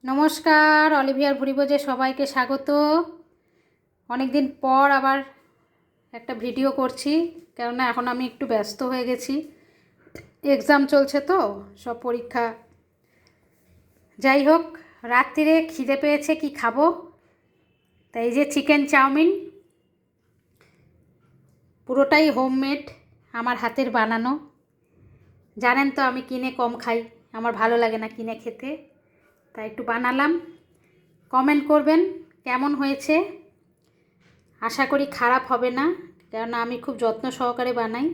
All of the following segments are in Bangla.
নমস্কার, অলিভিয়ার ভুরিভোজে সবাইকে স্বাগত। অনেক দিন পর আবার একটা ভিডিও করছি, কেননা এখন আমি একটু ব্যস্ত হয়ে গেছি। এক্সাম চলছে তো, সব পরীক্ষা। যাই হোক, রাত্রিরে খিদে পেয়েছে, কি খাবো, তাই এই যে চিকেন চাউমিন, পুরোটাই হোমমেড, আমার হাতের বানানো। জানেন তো আমি কিনে কম খাই, আমার ভালো লাগে না কিনে খেতে, তাই একটু বানালাম। কমেন্ট করবেন কেমন হয়েছে। আশা করি খারাপ হবে না, কেননা আমি খুব যত্ন সহকারে বানাই।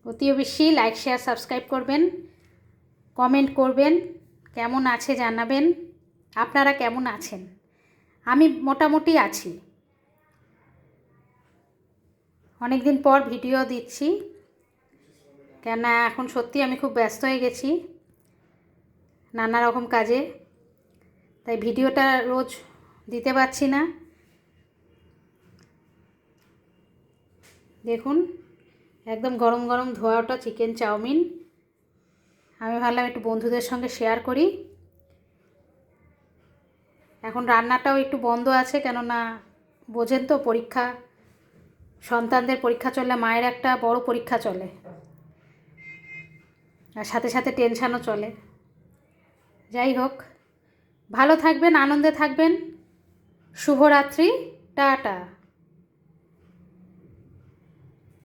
অতি বেশি লাইক শেয়ার সাবস্ক্রাইব করবেন, কমেন্ট করবেন, কেমন আছে জানাবেন। আপনারা কেমন আছেন? আমি মোটামুটি আছি। অনেক দিন পর ভিডিও দিচ্ছি, কেননা এখন সত্যি আমি খুব ব্যস্ত হয়ে গেছি নানা রকম কাজে, তাই ভিডিওটা রোজ দিতে পারছি না। দেখুন, একদম গরম গরম ধোয়া ওঠা চিকেন চাউমিন। আমি ভাবলাম একটু বন্ধুদের সঙ্গে শেয়ার করি। এখন রান্নাটাও একটু বন্ধ আছে, কেননা বোঝেন তো, পরীক্ষা, সন্তানদের পরীক্ষা চললে মায়ের একটা বড় পরীক্ষা চলে, আর সাথে সাথে টেনশানও চলে। যাই হোক, ভালো থাকবেন, আনন্দে থাকবেন। শুভরাত্রি, টাটা।